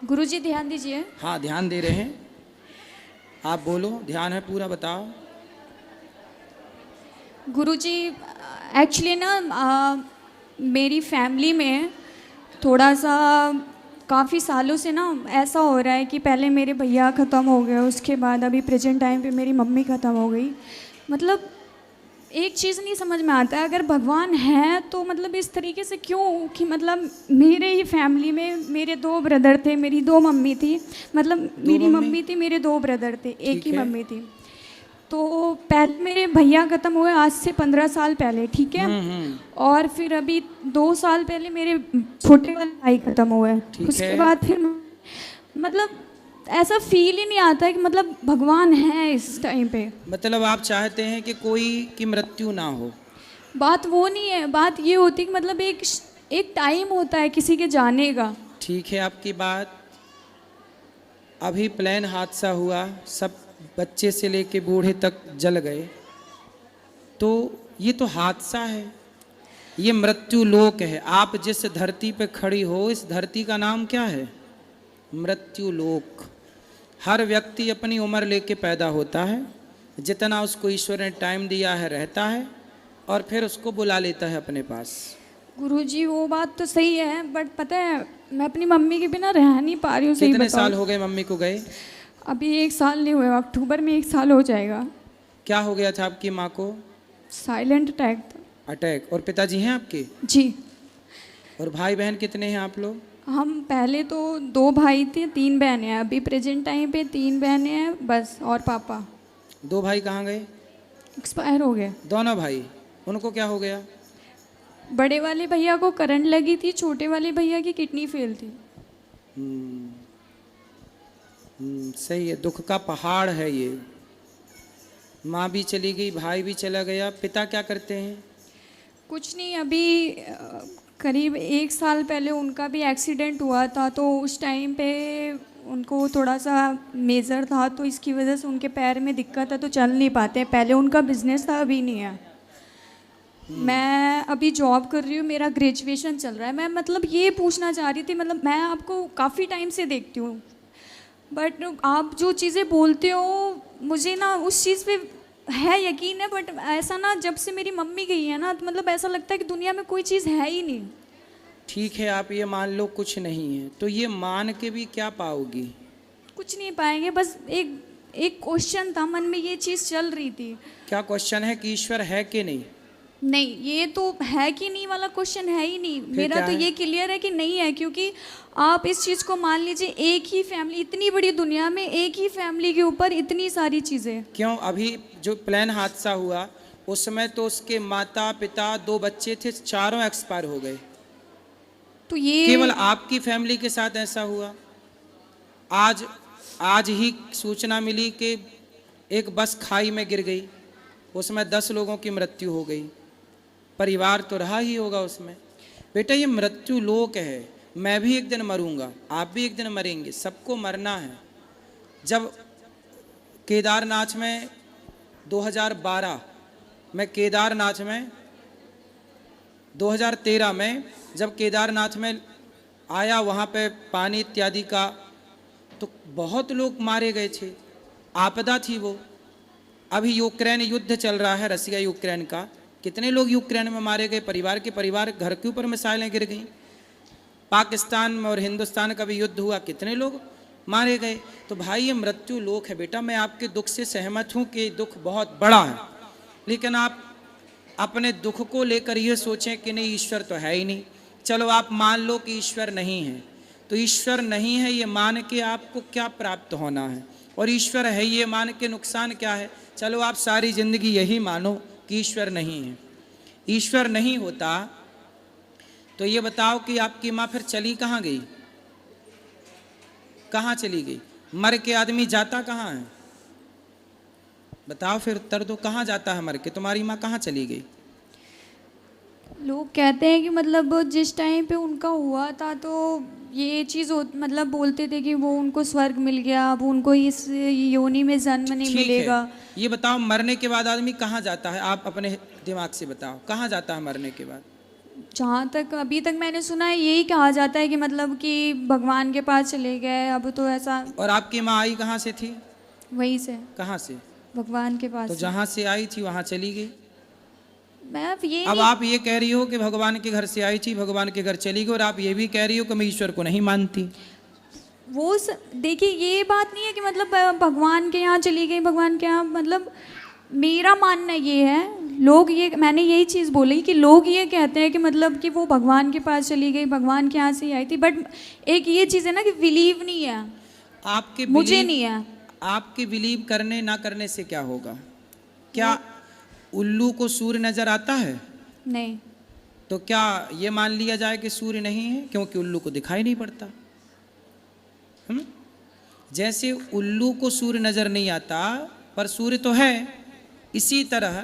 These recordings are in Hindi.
गुरुजी ध्यान दीजिए। हाँ ध्यान दे रहे हैं। आप बोलो, ध्यान है पूरा, बताओ। गुरुजी एक्चुअली ना मेरी फैमिली में थोड़ा सा काफ़ी सालों से ना ऐसा हो रहा है कि पहले मेरे भैया ख़त्म हो गए, उसके बाद अभी प्रेजेंट टाइम पे मेरी मम्मी ख़त्म हो गई। मतलब एक चीज़ नहीं समझ में आता है, अगर भगवान है तो मतलब इस तरीके से क्यों कि मतलब मेरे ही फैमिली में मेरे दो ब्रदर थे, मेरी दो मम्मी थी, मतलब मेरी मम्मी थी, मेरे दो ब्रदर थे, एक ही मम्मी थी। तो पहले मेरे भैया ख़त्म हुए आज से 15 साल पहले, ठीक है। और फिर अभी 2 साल पहले मेरे छोटे वाले भाई ख़त्म हुए। उसके बाद फिर मतलब ऐसा फील ही नहीं आता है कि मतलब भगवान है इस टाइम पे। मतलब आप चाहते हैं कि कोई की मृत्यु ना हो? बात वो नहीं है, बात ये होती है कि मतलब एक टाइम होता है किसी के जाने का। ठीक है आपकी बात। अभी प्लेन हादसा हुआ, सब बच्चे से लेके बूढ़े तक जल गए, तो ये तो हादसा है, ये मृत्यु लोक है। आप जिस धरती पे खड़ी हो, इस धरती का नाम क्या है? मृत्यु लोक। हर व्यक्ति अपनी उम्र लेके पैदा होता है, जितना उसको ईश्वर ने टाइम दिया है रहता है, और फिर उसको बुला लेता है अपने पास। गुरुजी वो बात तो सही है, बट पता है मैं अपनी मम्मी के बिना रह नहीं पा रही हूँ। सही कितने बताओ। साल हो गए मम्मी को गए? अभी 1 साल नहीं हुआ, अक्टूबर में 1 साल हो जाएगा। क्या हो गया था आपकी माँ को? साइलेंट अटैक था। अटैक। और पिताजी हैं आपके? जी। और भाई बहन कितने हैं आप लोग? हम पहले तो 2 भाई थे, 3 बहनें हैं। अभी प्रेजेंट टाइम पे 3 बहनें हैं बस, और पापा। 2 भाई कहाँ गए? एक्सपायर हो गए दोनों भाई? उनको क्या हो गया? बड़े वाले भैया को करंट लगी थी, छोटे वाले भैया की किडनी फेल थी। सही है, दुख का पहाड़ है ये। माँ भी चली गई, भाई भी चला गया। पिता क्या करते हैं? कुछ नहीं, अभी करीब 1 साल पहले उनका भी एक्सीडेंट हुआ था, तो उस टाइम पे उनको थोड़ा सा मेजर था, तो इसकी वजह से उनके पैर में दिक्कत है, तो चल नहीं पाते। पहले उनका बिजनेस था, अभी नहीं है। मैं अभी जॉब कर रही हूँ, मेरा ग्रेजुएशन चल रहा है। मैं मतलब ये पूछना चाह रही थी, मतलब मैं आपको काफ़ी टाइम से देखती हूँ, बट आप जो चीज़ें बोलते हो मुझे ना उस चीज़ पे है यकीन है, बट ऐसा ना जब से मेरी मम्मी गई है ना, तो मतलब ऐसा लगता है कि दुनिया में कोई चीज़ है ही नहीं। ठीक है, आप ये मान लो कुछ नहीं है, तो ये मान के भी क्या पाओगी? कुछ नहीं पाएंगे, बस एक एक क्वेश्चन था मन में, ये चीज़ चल रही थी। क्या क्वेश्चन है कि ईश्वर है कि नहीं? नहीं, ये तो है कि नहीं वाला क्वेश्चन है ही नहीं। मेरा तो है? ये क्लियर है कि नहीं है, क्योंकि आप इस चीज़ को मान लीजिए, एक ही फैमिली, इतनी बड़ी दुनिया में एक ही फैमिली के ऊपर इतनी सारी चीज़ें। क्यों? अभी जो प्लेन हादसा हुआ उस समय तो उसके माता पिता 2 बच्चे थे, चारों एक्सपायर हो गए। तो ये केवल आपकी फैमिली के साथ ऐसा हुआ? आज ही सूचना मिली कि एक बस खाई में गिर गई, उसमें 10 लोगों की मृत्यु हो गई। परिवार तो रहा ही होगा उसमें। बेटा ये मृत्यु लोक है, मैं भी एक दिन मरूंगा, आप भी एक दिन मरेंगे, सबको मरना है। जब केदारनाथ में 2012 में 2013 में जब केदारनाथ में आया, वहाँ पे पानी इत्यादि का, तो बहुत लोग मारे गए थे, आपदा थी वो। अभी यूक्रेन युद्ध चल रहा है, रसिया यूक्रेन का, कितने लोग यूक्रेन में मारे गए, परिवार के परिवार, घर के ऊपर मिसाइलें गिर गई। पाकिस्तान में और हिंदुस्तान का भी युद्ध हुआ, कितने लोग मारे गए। तो भाई ये मृत्यु लोक है। बेटा मैं आपके दुख से सहमत हूँ कि दुख बहुत बड़ा है, लेकिन आप अपने दुख को लेकर ये सोचें कि नहीं ईश्वर तो है ही नहीं। चलो आप मान लो कि ईश्वर नहीं है, तो ईश्वर नहीं है ये मान के आपको क्या प्राप्त होना है, और ईश्वर है ये मान के नुकसान क्या है? चलो आप सारी जिंदगी यही मानो कि ईश्वर नहीं है। ईश्वर नहीं होता तो ये बताओ कि आपकी माँ फिर चली कहाँ गई? कहाँ चली गई? मर के आदमी जाता कहाँ है? बताओ फिर, उत्तर दो, कहाँ जाता है मर के? तुम्हारी माँ कहाँ चली गई? लोग कहते हैं कि मतलब जिस टाइम पे उनका हुआ था, तो ये चीज़ मतलब बोलते थे कि वो उनको स्वर्ग मिल गया, अब उनको इस योनि में जन्म नहीं मिलेगा। ये बताओ मरने के बाद आदमी कहाँ जाता है? आप अपने दिमाग से बताओ, कहाँ जाता है मरने के बाद? जहाँ तक अभी तक मैंने सुना है यही कहा जाता है कि मतलब कि भगवान के पास चले गए, अब तो ऐसा। और आपकी माँ आई कहाँ से थी? वहीं से, कहाँ से? भगवान के पास तो से। जहाँ से आई थी वहाँ चली गई। मैं अब ये अब नहीं, आप ये कह रही हो कि भगवान के घर से आई थी, भगवान के घर चली गई, और आप ये भी कह रही हो कि मैं ईश्वर को नहीं मानती। देखिए ये बात नहीं है कि मतलब भगवान के यहाँ चली गई, भगवान के यहाँ, मतलब मेरा मानना ये है, लोग ये, मैंने यही चीज़ बोली कि लोग ये कहते हैं कि मतलब कि वो भगवान के पास चली गई, भगवान के यहाँ से ही आई थी, बट एक ये चीज़ है ना कि बिलीव नहीं है, आपके मुझे believe- नहीं है। आपके बिलीव करने ना करने से क्या होगा? क्या उल्लू को सूर्य नजर आता है? नहीं, तो क्या ये मान लिया जाए कि सूर्य नहीं है क्योंकि उल्लू को दिखाई नहीं पड़ता? जैसे उल्लू को सूर्य नजर नहीं आता पर सूर्य तो है, इसी तरह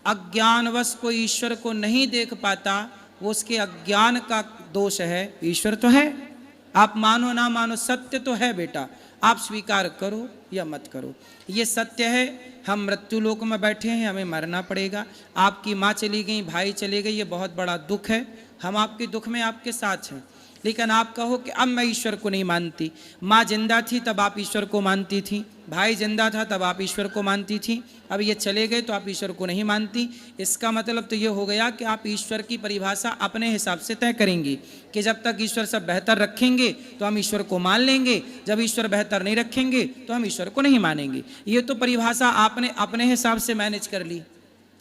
अज्ञानवश को ईश्वर को नहीं देख पाता, वो उसके अज्ञान का दोष है, ईश्वर तो है। आप मानो ना मानो, सत्य तो है बेटा, आप स्वीकार करो या मत करो, ये सत्य है। हम मृत्यु लोक में बैठे हैं, हमें मरना पड़ेगा। आपकी माँ चली गई, भाई चले गए, ये बहुत बड़ा दुख है, हम आपके दुख में आपके साथ हैं। लेकिन आप कहो कि अब मैं ईश्वर को नहीं मानती। माँ जिंदा थी तब आप ईश्वर को मानती थी, भाई जिंदा था तब आप ईश्वर को मानती थी, अब ये चले गए तो आप ईश्वर को नहीं मानती। इसका मतलब तो ये हो गया कि आप ईश्वर की परिभाषा अपने हिसाब से तय करेंगी कि जब तक ईश्वर सब बेहतर रखेंगे तो हम ईश्वर को मान लेंगे, जब ईश्वर बेहतर नहीं रखेंगे तो हम ईश्वर को नहीं मानेंगे। ये तो परिभाषा आपने अपने हिसाब से मैनेज कर ली,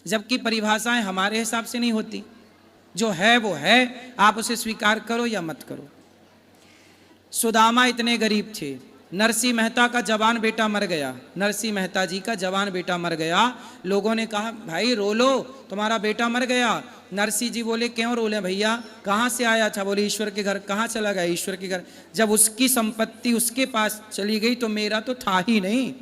जबकि परिभाषाएं हमारे हिसाब से नहीं होती। जो है वो है, आप उसे स्वीकार करो या मत करो। सुदामा इतने गरीब थे, नरसिंह मेहता का जवान बेटा मर गया, नरसिंह मेहता जी का जवान बेटा मर गया। लोगों ने कहा भाई रो लो, तुम्हारा बेटा मर गया। नरसिंह जी बोले क्यों रोले भैया, कहाँ से आया था? बोले ईश्वर के घर। कहाँ चला गया? ईश्वर के घर। जब उसकी संपत्ति उसके पास चली गई तो मेरा तो था ही नहीं।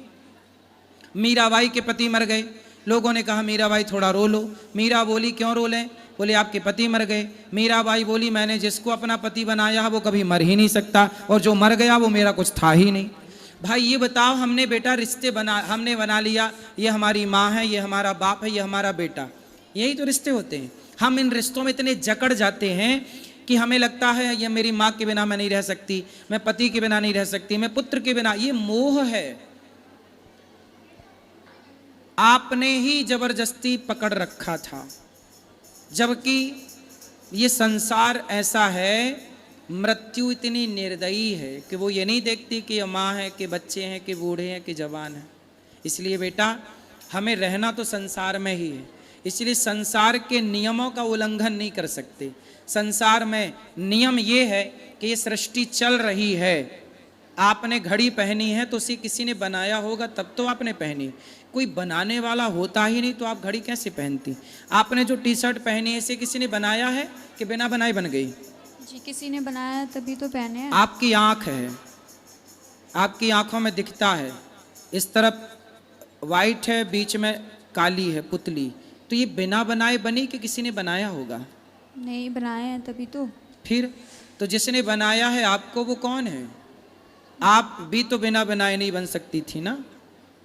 मीराबाई के पति मर गए, लोगों ने कहा मीराबाई थोड़ा रो लो। मीरा बोली क्यों रो लें? बोले आपके पति मर गए। मीराबाई बोली मैंने जिसको अपना पति बनाया है वो कभी मर ही नहीं सकता, और जो मर गया वो मेरा कुछ था ही नहीं। भाई ये बताओ, हमने बेटा रिश्ते हमने बना लिया, ये हमारी माँ है, ये हमारा बाप है, ये हमारा बेटा, यही तो रिश्ते होते हैं। हम इन रिश्तों में इतने जकड़ जाते हैं कि हमें लगता है ये मेरी माँ के बिना मैं नहीं रह सकती, मैं पति के बिना नहीं रह सकती, मैं पुत्र के बिना। ये मोह है, आपने ही जबरदस्ती पकड़ रखा था। जबकि ये संसार ऐसा है, मृत्यु इतनी निर्दयी है कि वो ये नहीं देखती कि ये माँ है कि बच्चे हैं कि बूढ़े हैं कि जवान हैं। इसलिए बेटा हमें रहना तो संसार में ही है, इसलिए संसार के नियमों का उल्लंघन नहीं कर सकते। संसार में नियम ये है कि ये सृष्टि चल रही है, आपने घड़ी पहनी है तो उसे किसी ने बनाया होगा तब तो आपने पहनी, कोई बनाने वाला होता ही नहीं तो आप घड़ी कैसे पहनती? आपने जो टी शर्ट पहनी है इसे किसी ने बनाया है कि बिना बनाए बन गई? जी किसी ने बनाया तभी तो पहने हैं। आपकी आँख है, आपकी आँखों में दिखता है, इस तरफ वाइट है, बीच में काली है पुतली, तो ये बिना बनाए बनी कि किसी ने बनाया होगा? नहीं बनाए हैं तभी तो। फिर तो जिसने बनाया है आपको वो कौन है? आप भी तो बिना बनाए नहीं बन सकती थी ना,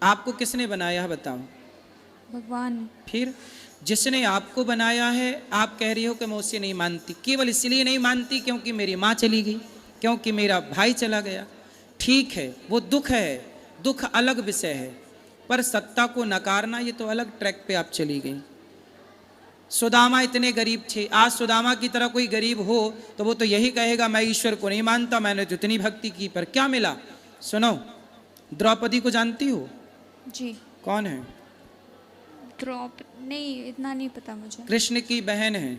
आपको किसने बनाया है बताओ? भगवान। फिर जिसने आपको बनाया है, आप कह रही हो कि मैं उसे नहीं मानती, केवल इसलिए नहीं मानती क्योंकि मेरी माँ चली गई, क्योंकि मेरा भाई चला गया। ठीक है, वो दुख है, दुख अलग विषय है, पर सत्ता को नकारना ये तो अलग ट्रैक पे आप चली गई। सुदामा इतने गरीब थे, आज सुदामा की तरह कोई गरीब हो तो वो तो यही कहेगा मैं ईश्वर को नहीं मानता, मैंने तो इतनी भक्ति की, पर क्या मिला? सुनो, द्रौपदी को जानती हो? जी। कौन है? नहीं इतना नहीं पता मुझे। कृष्ण की बहन है,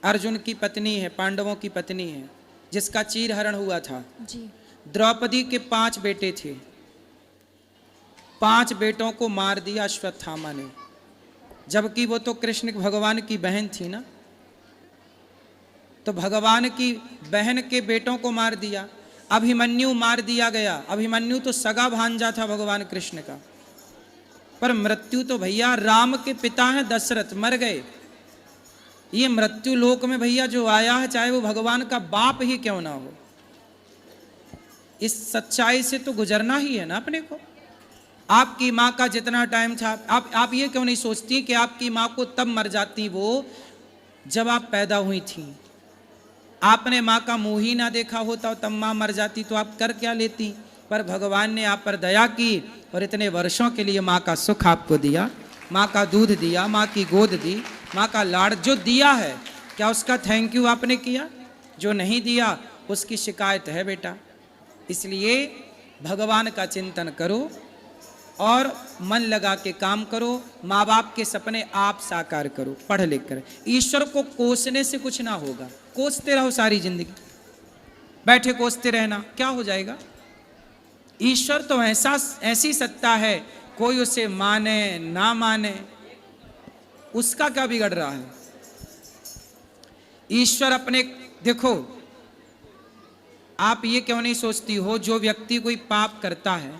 अर्जुन की पत्नी है, पांडवों की पत्नी है, जिसका चीर हरण हुआ था। जी। द्रौपदी के 5 बेटे थे, 5 बेटों को मार दिया अश्वत्थामा ने, जबकि वो तो कृष्ण भगवान की बहन थी ना। तो भगवान की बहन के बेटों को मार दिया। अभिमन्यु मार दिया गया, अभिमन्यु तो सगा भांजा था भगवान कृष्ण का, पर मृत्यु तो भैया राम के पिता हैं दशरथ, मर गए। ये मृत्यु लोक में भैया जो आया है, चाहे वो भगवान का बाप ही क्यों ना हो, इस सच्चाई से तो गुजरना ही है ना अपने को। आपकी माँ का जितना टाइम था, आप ये क्यों नहीं सोचती कि आपकी माँ को तब मर जाती वो जब आप पैदा हुई थी, आपने माँ का मुंह ही ना देखा होता तब माँ मर जाती तो आप कर क्या लेती? पर भगवान ने आप पर दया की और इतने वर्षों के लिए माँ का सुख आपको दिया, माँ का दूध दिया, माँ की गोद दी, माँ का लाड़ जो दिया है, क्या उसका थैंक यू आपने किया? जो नहीं दिया उसकी शिकायत है बेटा। इसलिए भगवान का चिंतन करो और मन लगा के काम करो, माँ बाप के सपने आप साकार करो पढ़ लिख कर। ईश्वर को कोसने से कुछ ना होगा, कोसते रहो सारी जिंदगी, बैठे कोसते रहना क्या हो जाएगा? ईश्वर तो ऐसी सत्ता है, कोई उसे माने ना माने उसका क्या बिगड़ रहा है? ईश्वर अपने, देखो आप ये क्यों नहीं सोचती हो, जो व्यक्ति कोई पाप करता है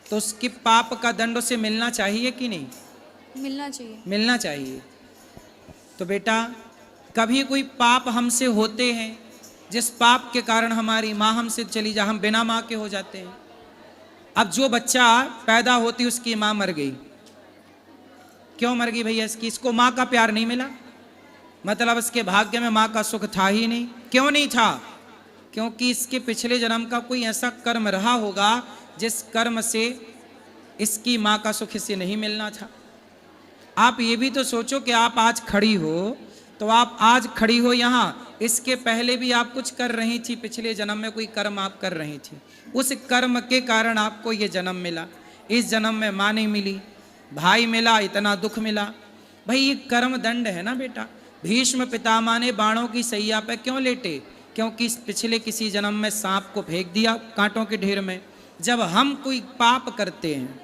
तो उसके पाप का दंड उसे मिलना चाहिए कि नहीं? मिलना चाहिए। मिलना चाहिए। तो बेटा कभी कोई पाप हमसे होते हैं जिस पाप के कारण हमारी माँ हमसे चली जा, हम बिना माँ के हो जाते हैं। अब जो बच्चा पैदा होती उसकी माँ मर गई, क्यों मर गई भैया? इसको माँ का प्यार नहीं मिला, मतलब इसके भाग्य में माँ का सुख था ही नहीं। क्यों नहीं था? क्योंकि इसके पिछले जन्म का कोई ऐसा कर्म रहा होगा जिस कर्म से इसकी माँ का सुख इसे नहीं मिलना था। आप ये भी तो सोचो कि आप आज खड़ी हो, तो आप आज खड़ी हो यहाँ, इसके पहले भी आप कुछ कर रही थी, पिछले जन्म में कोई कर्म आप कर रही थी, उस कर्म के कारण आपको ये जन्म मिला। इस जन्म में माँ नहीं मिली, भाई मिला, इतना दुख मिला। भाई ये कर्म दंड है ना बेटा। भीष्म पितामह ने बाणों की सैया पे क्यों लेटे? क्योंकि पिछले किसी जन्म में सांप को फेंक दिया कांटों के ढेर में। जब हम कोई पाप करते हैं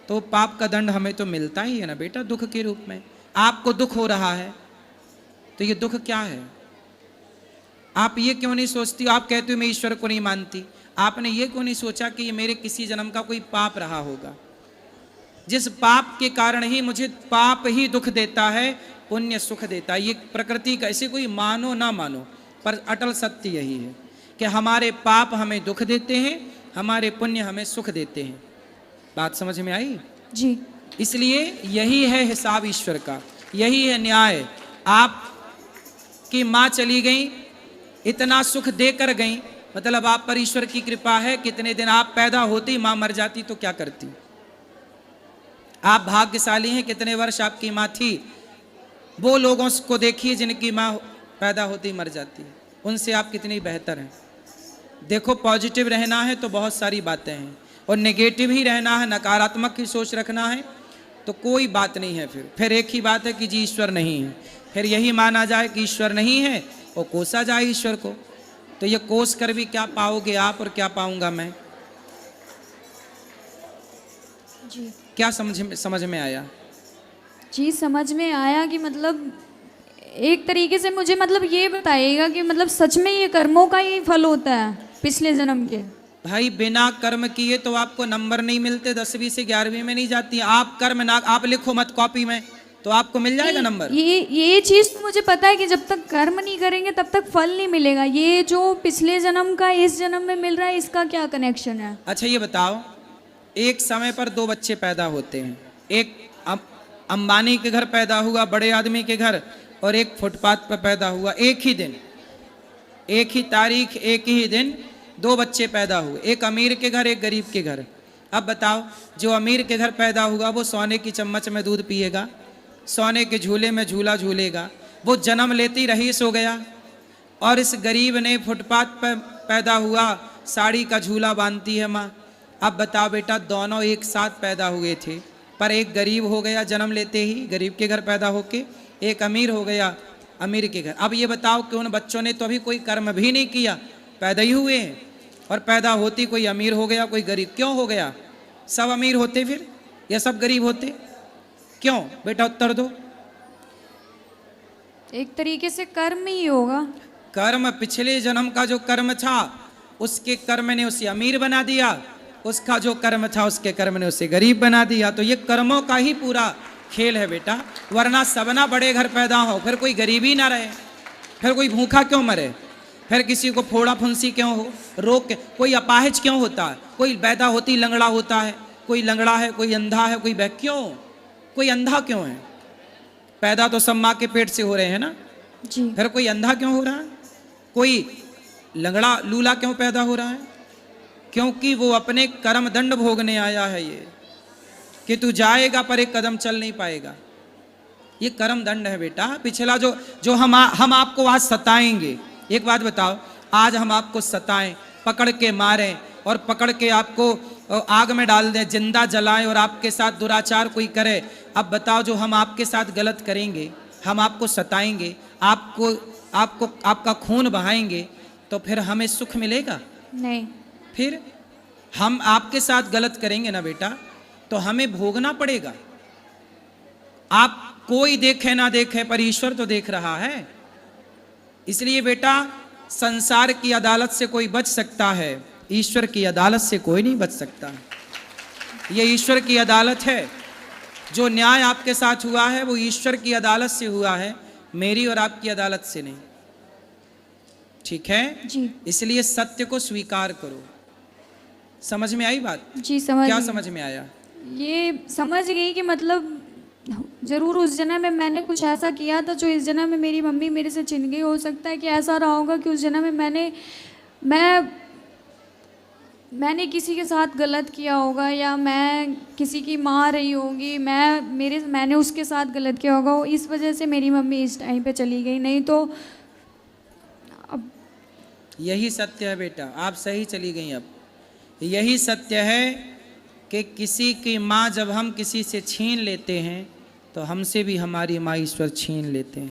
तो पाप का दंड हमें तो मिलता ही है ना बेटा, दुख के रूप में। आपको दुख हो रहा है तो ये दुख क्या है? आप ये क्यों नहीं सोचती? आप कहते हो मैं ईश्वर को नहीं मानती, आपने ये क्यों नहीं सोचा कि ये मेरे किसी जन्म का कोई पाप रहा होगा, जिस पाप के कारण ही मुझे पाप ही दुख देता है, पुण्य सुख देता है। ये प्रकृति का, ऐसे कोई मानो ना मानो पर अटल सत्य यही है कि हमारे पाप हमें दुख देते हैं, हमारे पुण्य हमें सुख देते हैं। बात समझ में आई? जी। इसलिए यही है हिसाब ईश्वर का, यही है न्याय। आप की माँ चली गई, इतना सुख देकर गई, मतलब आप पर ईश्वर की कृपा है। कितने दिन आप पैदा होती माँ मर जाती तो क्या करती? आप भाग्यशाली हैं, कितने वर्ष आपकी माँ थी। वो लोगों को देखिए जिनकी माँ पैदा होती मर जाती है, उनसे आप कितनी बेहतर हैं। देखो पॉजिटिव रहना है तो बहुत सारी बातें हैं, और नेगेटिव ही रहना है, नकारात्मक की सोच रखना है तो कोई बात नहीं है। फिर एक ही बात है कि जी ईश्वर नहीं है, फिर यही माना जाए कि ईश्वर नहीं है और कोसा जाए ईश्वर को। तो ये कोस कर भी क्या पाओगे आप और क्या पाऊंगा मैं? जी। क्या समझ में आया? जी समझ में आया कि मतलब एक तरीके से मुझे मतलब ये बताइएगा कि मतलब सच में ये कर्मों का ही फल होता है पिछले जन्म के? भाई बिना कर्म किए तो आपको नंबर नहीं मिलते, 10वीं से 11वीं में नहीं जाती। आप कर्म ना, आप लिखो मत कॉपी में तो आपको मिल जाएगा नंबर। ये चीज़ तो मुझे पता है कि जब तक कर्म नहीं करेंगे तब तक फल नहीं मिलेगा। ये जो पिछले जन्म का इस जन्म में मिल रहा है, इसका क्या कनेक्शन है? अच्छा ये बताओ, एक समय पर दो बच्चे पैदा होते हैं, एक अंबानी के घर पैदा हुआ, बड़े आदमी के घर, और एक फुटपाथ पर पैदा हुआ। एक ही दिन, एक ही तारीख, एक ही दिन दो बच्चे पैदा हुए, एक अमीर के घर, एक गरीब के घर। अब बताओ, जो अमीर के घर पैदा हुआ वो सोने की चम्मच में दूध पिएगा, सोने के झूले में झूला झूलेगा, वो जन्म लेते ही रईस हो गया। और इस गरीब ने फुटपाथ पर पैदा हुआ, साड़ी का झूला बांधती है माँ। अब बताओ बेटा, दोनों एक साथ पैदा हुए थे, पर एक गरीब हो गया जन्म लेते ही, गरीब के घर पैदा होके, एक अमीर हो गया अमीर के घर। अब ये बताओ कि उन बच्चों ने तो अभी कोई कर्म भी नहीं किया, पैदा ही हुए हैं, और पैदा होती कोई अमीर हो गया कोई गरीब। क्यों हो गया? सब अमीर होते फिर या सब गरीब होते? क्यों बेटा, उत्तर दो। एक तरीके से कर्म ही होगा। कर्म, पिछले जन्म का जो कर्म था उसके कर्म ने उसे अमीर बना दिया, उसका जो कर्म था उसके कर्म ने उसे गरीब बना दिया। तो ये कर्मों का ही पूरा खेल है बेटा, वरना सबना बड़े घर पैदा हो, फिर कोई गरीबी ना रहे, फिर कोई भूखा क्यों मरे, फिर किसी को फोड़ा फुंसी क्यों हो, रोग, कोई अपाहिज क्यों होता है, कोई पैदा होती लंगड़ा होता है, कोई लंगड़ा है, कोई अंधा है, कोई क्यों, कोई अंधा क्यों है? पैदा तो सब माँ के पेट से हो रहे हैं ना, जी फिर कोई अंधा क्यों हो रहा है, कोई लंगड़ा लूला क्यों पैदा हो रहा है? क्योंकि वो अपने कर्म दंड भोगने आया है, ये कि तू जाएगा पर एक कदम चल नहीं पाएगा। ये कर्म दंड है बेटा। पिछला जो हम आपको आज सताएंगे, एक बात बताओ, आज हम आपको सताएं, पकड़ के मारें और पकड़ के आपको आग में डाल दें, जिंदा जलाएं और आपके साथ दुराचार कोई करे, अब बताओ जो हम आपके साथ गलत करेंगे, हम आपको सताएंगे, आपको आपका खून बहाएंगे, तो फिर हमें सुख मिलेगा? नहीं। फिर हम आपके साथ गलत करेंगे ना बेटा, तो हमें भोगना पड़ेगा। आप कोई देखे ना देखे पर ईश्वर तो देख रहा है। इसलिए बेटा संसार की अदालत से कोई बच सकता है, ईश्वर की अदालत से कोई नहीं बच सकता। ये ईश्वर की अदालत है। जो न्याय आपके साथ हुआ है वो ईश्वर की अदालत से हुआ है, मेरी और आपकी अदालत से नहीं। ठीक है जी इसलिए सत्य को स्वीकार करो। समझ में आई बात? जी समझ क्या गई। समझ में आया? ये समझ गई कि मतलब जरूर उस जन्म में मैंने कुछ ऐसा किया था जो इस जन्म में मेरी मम्मी मेरे से छिन गई। हो सकता है कि ऐसा रहा होगा कि उस जन्म में मैंने किसी के साथ गलत किया होगा, या मैं किसी की माँ रही होगी, मैंने उसके साथ गलत किया होगा, इस वजह से मेरी मम्मी इस टाइम पे चली गई। नहीं तो अब यही सत्य है बेटा, आप सही चली गई। अब यही सत्य है कि किसी की माँ जब हम किसी से छीन लेते हैं तो हमसे भी हमारी माँ ईश्वर छीन लेते हैं।